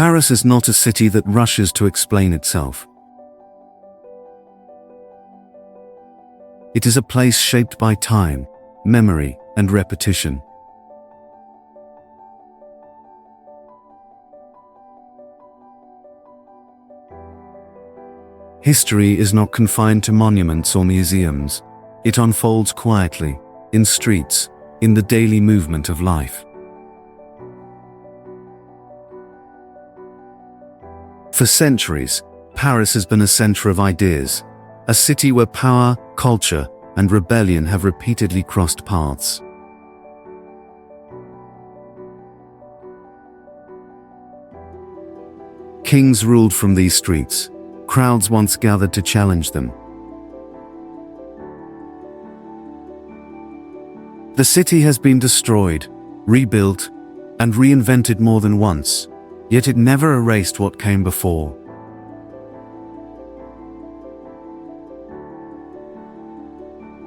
Paris is not a city that rushes to explain itself. It is a place shaped by time, memory, and repetition. History is not confined to monuments or museums. It unfolds quietly, in streets, in the daily movement of life. For centuries, Paris has been a center of ideas, a city where power, culture, and rebellion have repeatedly crossed paths. Kings ruled from these streets. Crowds once gathered to challenge them. The city has been destroyed, rebuilt, and reinvented more than once, yet it never erased what came before.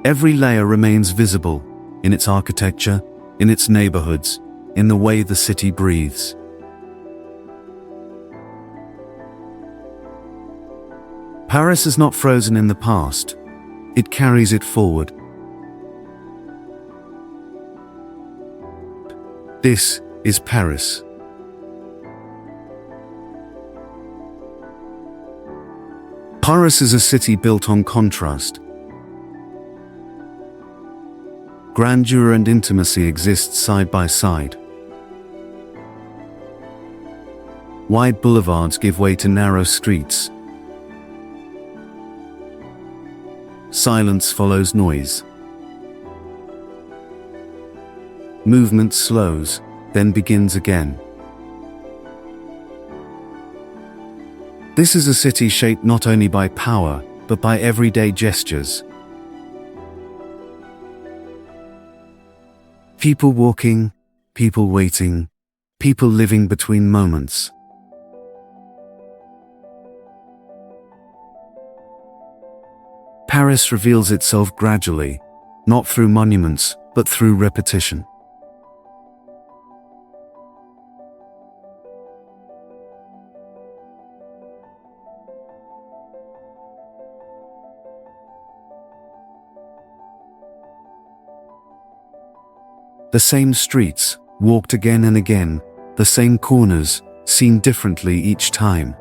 Every layer remains visible, in its architecture, in its neighborhoods, in the way the city breathes. Paris is not frozen in the past. It carries it forward. This is Paris. Paris is a city built on contrast. Grandeur and intimacy exist side by side. Wide boulevards give way to narrow streets. Silence follows noise. Movement slows, then begins again. This is a city shaped not only by power, but by everyday gestures. People walking, people waiting, people living between moments. Paris reveals itself gradually, not through monuments, but through repetition. The same streets, walked again and again, the same corners, seen differently each time.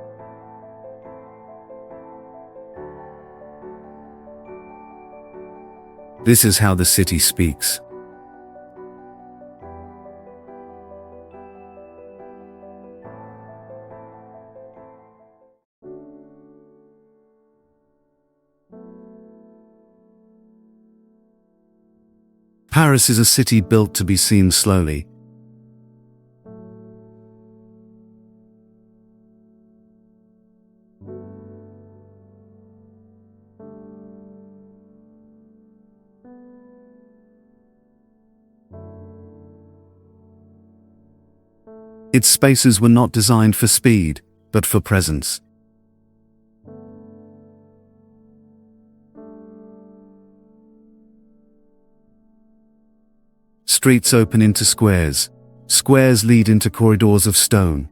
This is how the city speaks. Paris is a city built to be seen slowly. Its spaces were not designed for speed, but for presence. Streets open into squares. Squares lead into corridors of stone.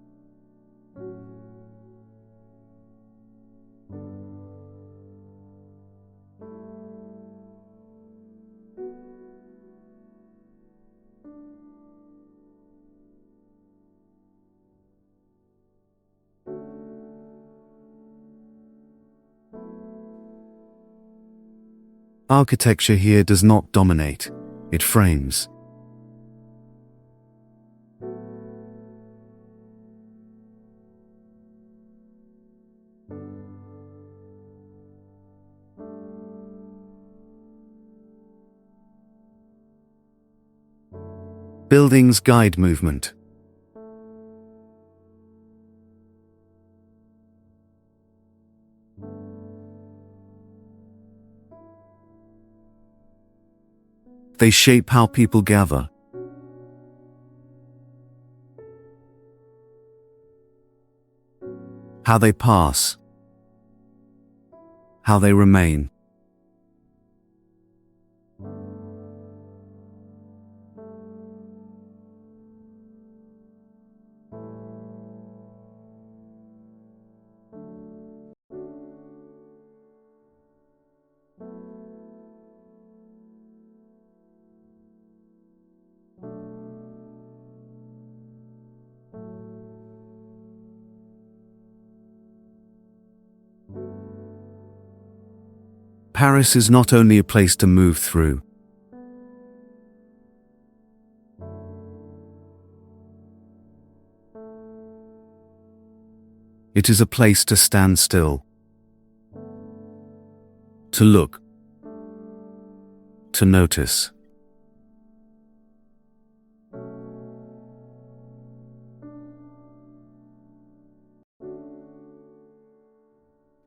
Architecture here does not dominate, it frames. Buildings guide movement. They shape how people gather. How they pass. How they remain. Paris is not only a place to move through. It is a place to stand still, to look, to notice.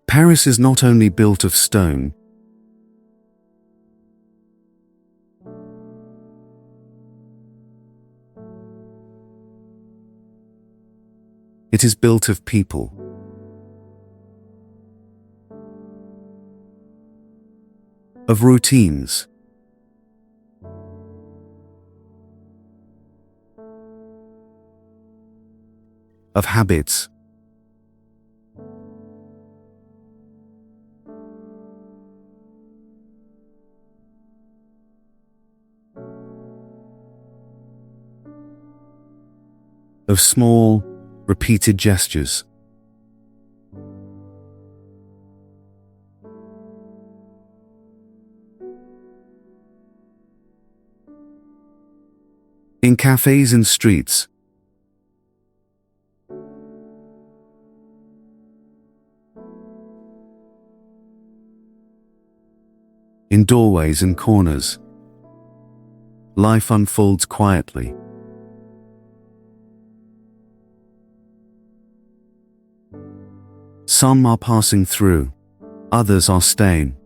Paris is not only built of stone, it is built of people. Of routines. Of habits. Of small, repeated gestures. In cafes and streets. In doorways and corners. Life unfolds quietly. Some are passing through, others are staying.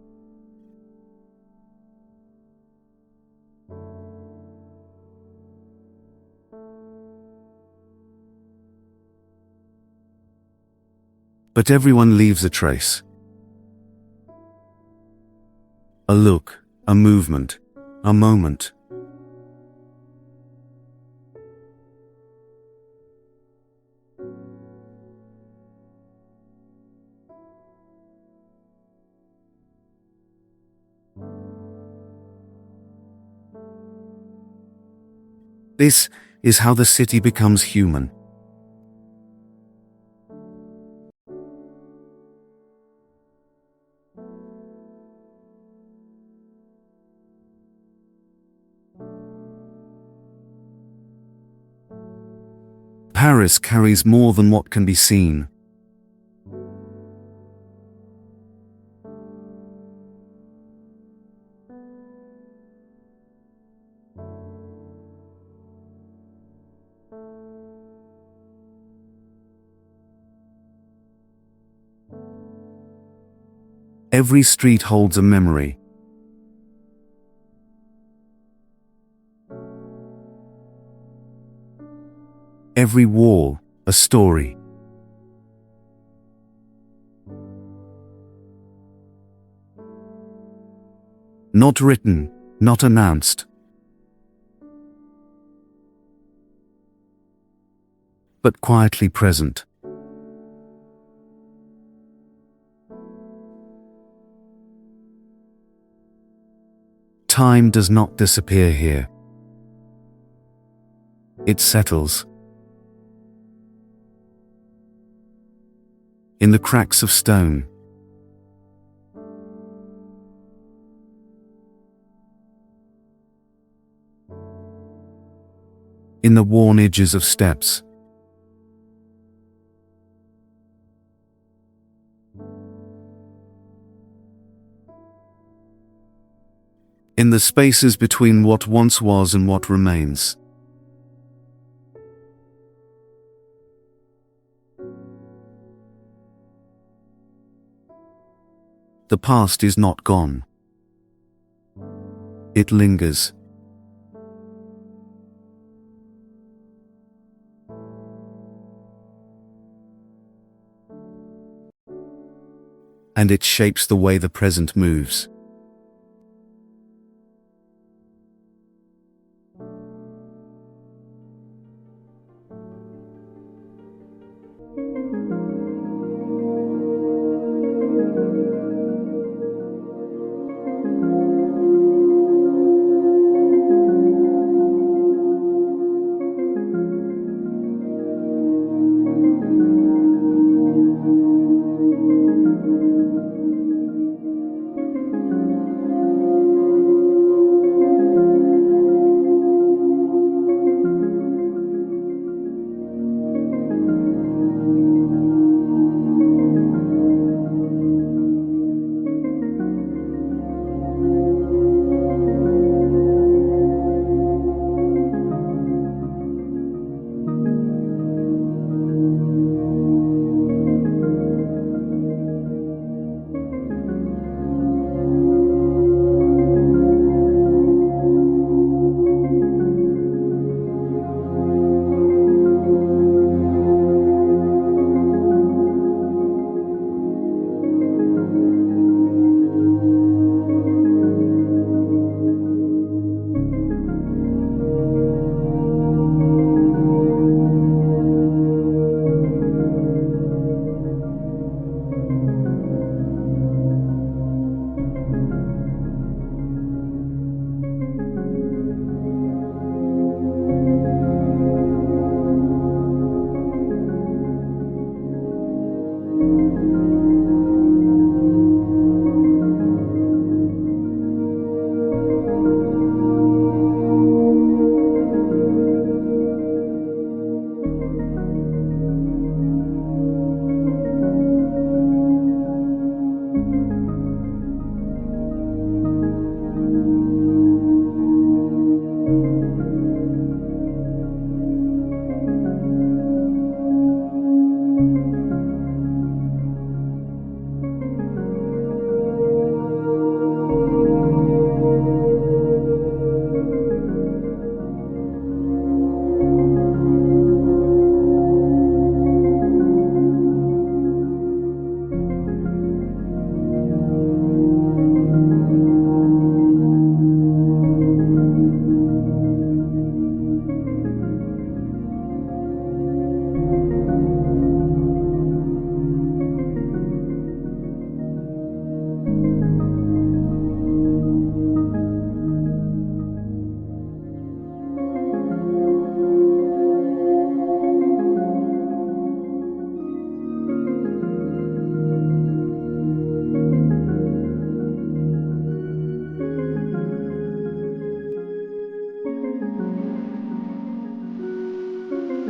But everyone leaves a trace. A look, a movement, a moment. This is how the city becomes human. Paris carries more than what can be seen. Every street holds a memory. Every wall, a story. Not written, not announced, but quietly present. Time does not disappear here. It settles. In the cracks of stone. In the worn edges of steps. In the spaces between what once was and what remains. The past is not gone. It lingers. And it shapes the way the present moves.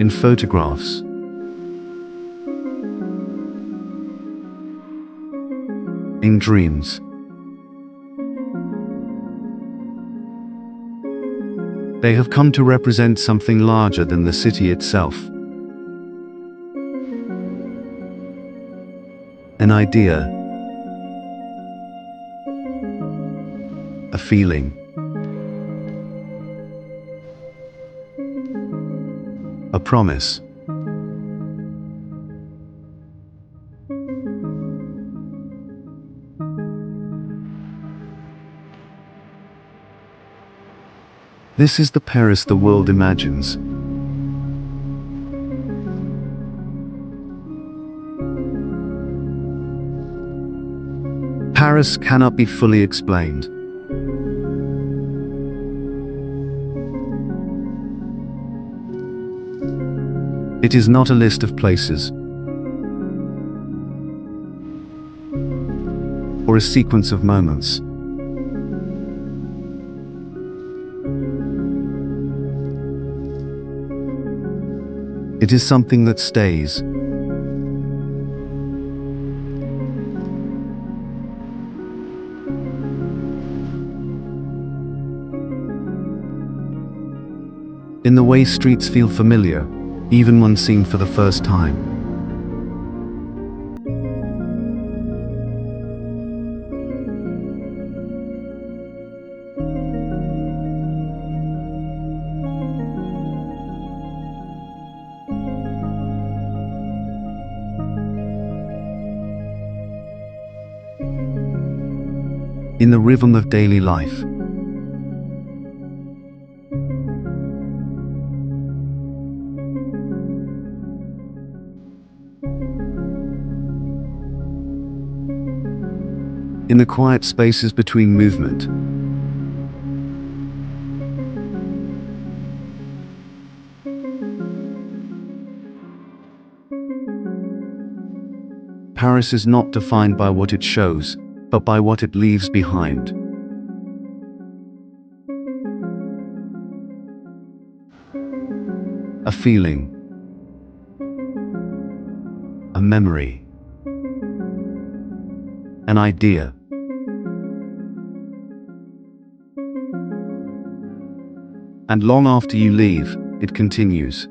in photographs, in dreams. They have come to represent something larger than the city itself. An idea, a feeling, a promise. This is the Paris the world imagines. Paris cannot be fully explained. It is not a list of places, or a sequence of moments. It is something that stays. In the way streets feel familiar, even when seen for the first time. In the rhythm of daily life. In the quiet spaces between movement. Paris is not defined by what it shows, but by what it leaves behind. A feeling, a memory, an idea. And long after you leave, it continues.